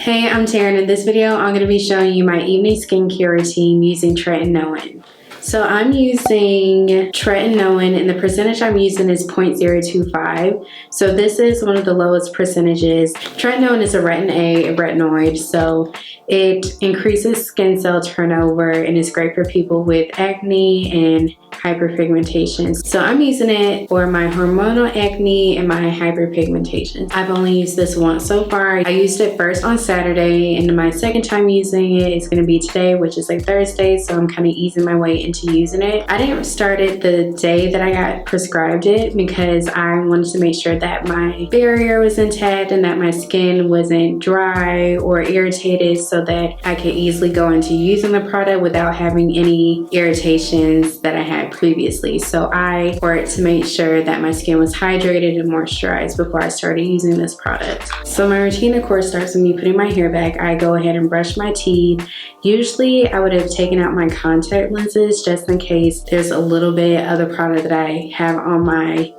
Hey, I'm Teryn. In this video, I'm going to be showing you my evening skincare routine using Tretinoin. So I'm using Tretinoin and the percentage I'm using is 0.025. So this is one of the lowest percentages. Tretinoin is a Retin-A retinoid, so it increases skin cell turnover and is great for people with acne and hyperpigmentation. So I'm using it for my hormonal acne and my hyperpigmentation. I've only used this once so far. I used it first on Saturday, and my second time using it is going to be today, which is like Thursday, so I'm kind of easing my way into using it. I didn't start it the day that I got prescribed it because I wanted to make sure that my barrier was intact and that my skin wasn't dry or irritated so that I could easily go into using the product without having any irritations that I had previously. So I worked to make sure that my skin was hydrated and moisturized before I started using this product. So my routine, of course, starts with me putting my hair back. I go ahead and brush my teeth. Usually I would have taken out my contact lenses just in case there's a little bit of the product that I have on my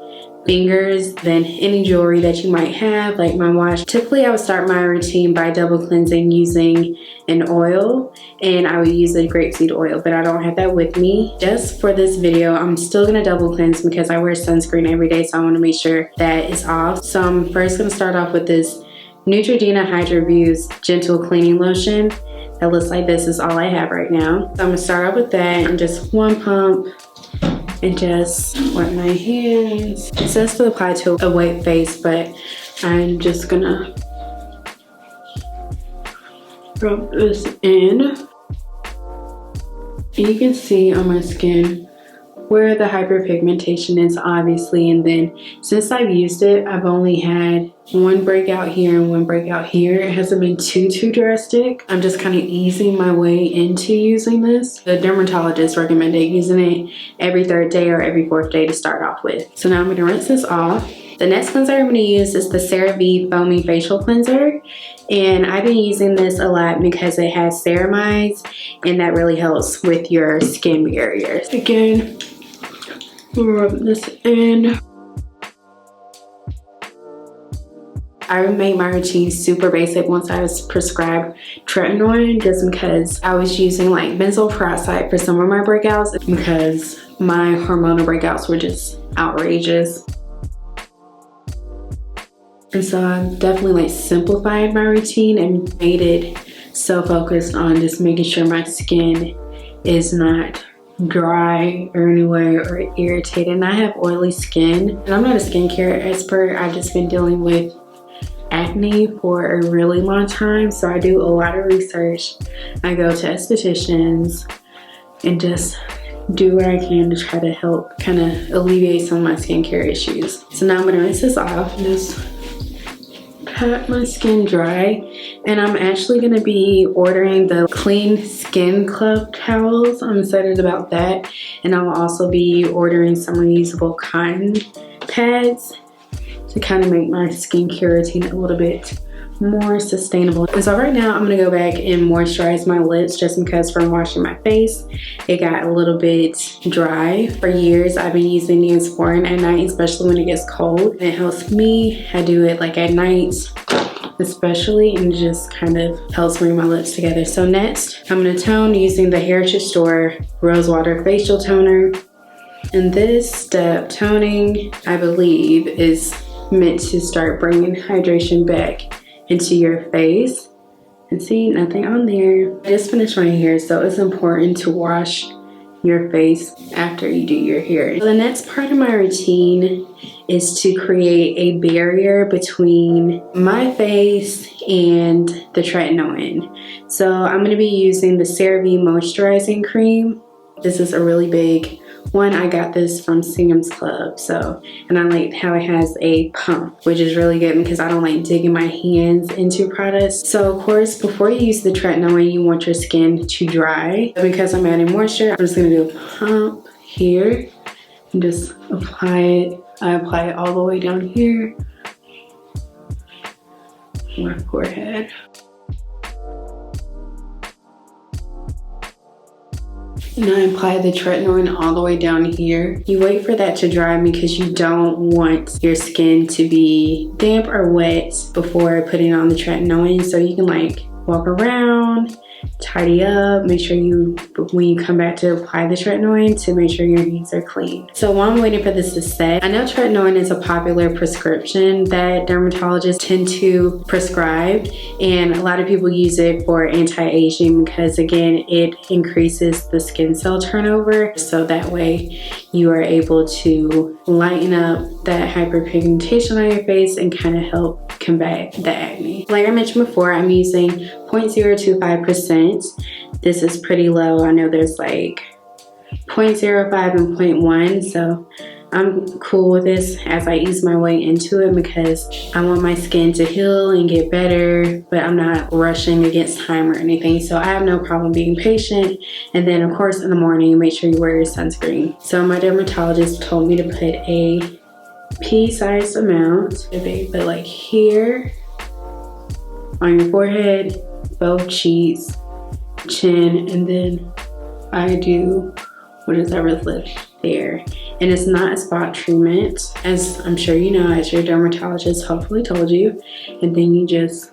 fingers than any jewelry that you might have, like my watch. Typically I would start my routine by double cleansing using an oil, and I would use a grapeseed oil, but I don't have that with me. Just for this video, I'm still gonna double cleanse because I wear sunscreen every day, so I want to make sure that it's off. So I'm first gonna start off with this Neutrogena Hydro Views Gentle Cleaning Lotion. That looks like this is all I have right now. So I'm gonna start off with that and just one pump and just wipe my hands. It says to apply to a wet face, but I'm just gonna rub this in. And you can see on my skin where the hyperpigmentation is, obviously, and then since I've used it, I've only had one breakout here and one breakout here. It hasn't been too drastic. I'm just kind of easing my way into using this. The dermatologist recommended using it every third day or every fourth day to start off with. So now I'm going to rinse this off. The next cleanser I'm going to use is the CeraVe Foaming Facial Cleanser. And I've been using this a lot because it has ceramides, and that really helps with your skin barriers. Again, rub this in. I made my routine super basic once I was prescribed Tretinoin, just because I was using like benzoyl peroxide for some of my breakouts because my hormonal breakouts were just outrageous. And so I definitely like simplified my routine and made it so focused on just making sure my skin is not dry or anywhere or irritated. And I have oily skin, and I'm not a skincare expert. I've just been dealing with acne for a really long time, so I do a lot of research. I go to estheticians and just do what I can to try to help kind of alleviate some of my skincare issues. So now I'm gonna rinse this off and just pat my skin dry, and I'm actually going to be ordering the Clean Skin Club towels. I'm excited about that, and I'll also be ordering some reusable cotton pads to kind of make my skincare routine a little bit more sustainable. And so right now I'm going to go back and moisturize my lips, just because from washing my face it got a little bit dry. For years I've been using Neosporin at night, especially when it gets cold. It helps me. I do it like at night especially, and just kind of helps bring my lips together. So next I'm going to tone using the Heritage Store Rosewater Facial Toner. And this step, toning, I believe is meant to start bringing hydration back into your face. And see, nothing on there. I just finished my hair, so it's important to wash your face after you do your hair. So the next part of my routine is to create a barrier between my face and the Tretinoin. So I'm going to be using the CeraVe moisturizing cream. This is a really big one. I got this from Sam's Club, and I like how it has a pump, which is really good because I don't like digging my hands into products. So of course, before you use the Tretinoin, you want your skin to dry. Because I'm adding moisture, I'm just gonna do a pump here and just apply it. I apply it all the way down here, my forehead. And I apply the Tretinoin all the way down here. You wait for that to dry because you don't want your skin to be damp or wet before putting on the Tretinoin. So you can like walk around, tidy up, make sure you, when you come back to apply the Tretinoin, to make sure your hands are clean. So while I'm waiting for this to set, I know Tretinoin is a popular prescription that dermatologists tend to prescribe, and a lot of people use it for anti-aging because again, it increases the skin cell turnover, so that way you are able to lighten up that hyperpigmentation on your face and kind of help combat the acne. Like I mentioned before, I'm using 0.025%. This is pretty low. I know there's like 0.05 and 0.1, so I'm cool with this as I ease my way into it because I want my skin to heal and get better, but I'm not rushing against time or anything, so I have no problem being patient. And then of course in the morning, make sure you wear your sunscreen. So my dermatologist told me to put a pea-sized amount, but like here on your forehead, both cheeks, chin, and then I do what is that lip there. And it's not a spot treatment, as I'm sure you know, as your dermatologist hopefully told you. And then you just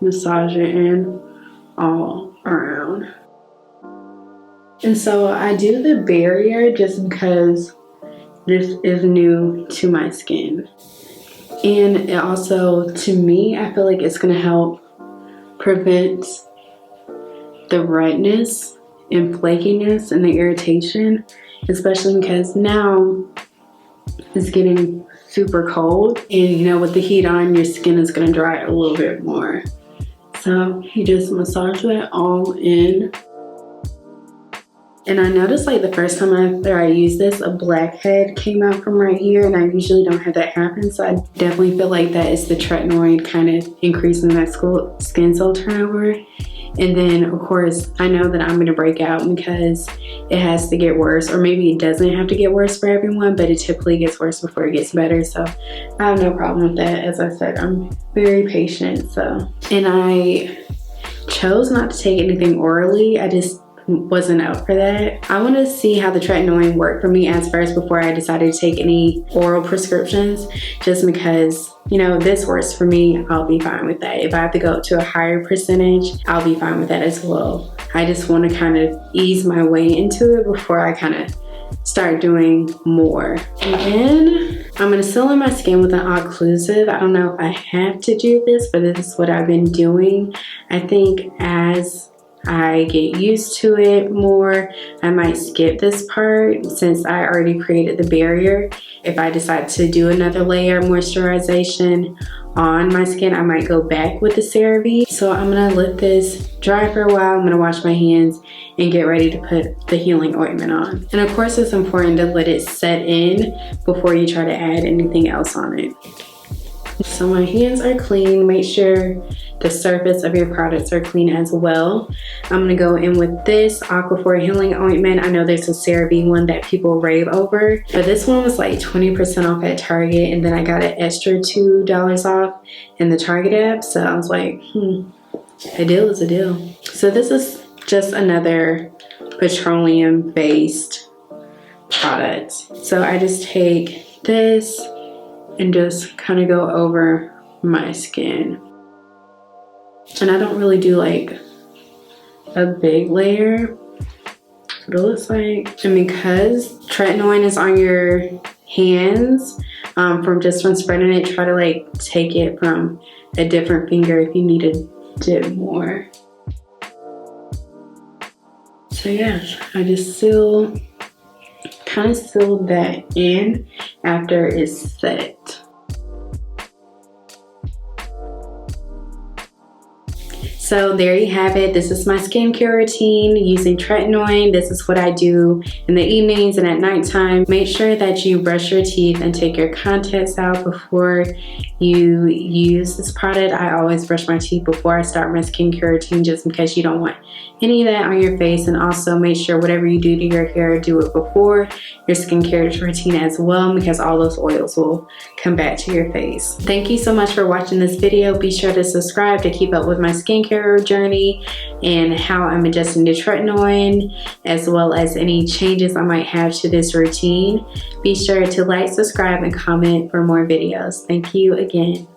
massage it in all around. And so I do the barrier just because this is new to my skin. And it also, to me, I feel like it's gonna help prevent the redness and flakiness and the irritation, especially because now it's getting super cold, and you know, with the heat on, your skin is gonna dry a little bit more. So you just massage that all in. And I noticed like the first time after I used this, a blackhead came out from right here, and I usually don't have that happen. So I definitely feel like that is the Tretinoin kind of increasing that skin cell turnover. And then of course, I know that I'm gonna break out because it has to get worse, or maybe it doesn't have to get worse for everyone, but it typically gets worse before it gets better. So I have no problem with that. As I said, I'm very patient. So, and I chose not to take anything orally. I just wasn't up for that. I want to see how the Tretinoin worked for me as first before I decided to take any oral prescriptions, just because, you know, this works for me, I'll be fine with that. If I have to go up to a higher percentage, I'll be fine with that as well. I just want to kind of ease my way into it before I kind of start doing more. And then I'm going to seal in my skin with an occlusive. I don't know if I have to do this, but this is what I've been doing. I think as I get used to it more, I might skip this part since I already created the barrier. If I decide to do another layer of moisturization on my skin, I might go back with the CeraVe. So I'm gonna let this dry for a while. I'm gonna wash my hands and get ready to put the healing ointment on. And of course, it's important to let it set in before you try to add anything else on it. So my hands are clean. Make sure the surface of your products are clean as well. I'm gonna go in with this Aquaphor Healing Ointment. I know there's a CeraVe one that people rave over, but this one was like 20% off at Target, and then I got an extra $2 off in the Target app. So I was like, a deal is a deal. So this is just another petroleum-based product. So I just take this and just kind of go over my skin. And I don't really do like a big layer, but it looks like, and because Tretinoin is on your hands, from spreading it, try to like take it from a different finger if you need to dip more. So yeah, I just kind of seal that in after it's set. So there you have it. This is my skincare routine using Tretinoin. This is what I do in the evenings and at nighttime. Make sure that you brush your teeth and take your contacts out before you use this product. I always brush my teeth before I start my skincare routine, just in case you don't want any of that on your face. And also make sure whatever you do to your hair, do it before your skincare routine as well, because all those oils will come back to your face. Thank you so much for watching this video. Be sure to subscribe to keep up with my skin skincare journey and how I'm adjusting to tretinoin, as well as any changes I might have to this routine. Be sure to like, subscribe, and comment for more videos. Thank you again.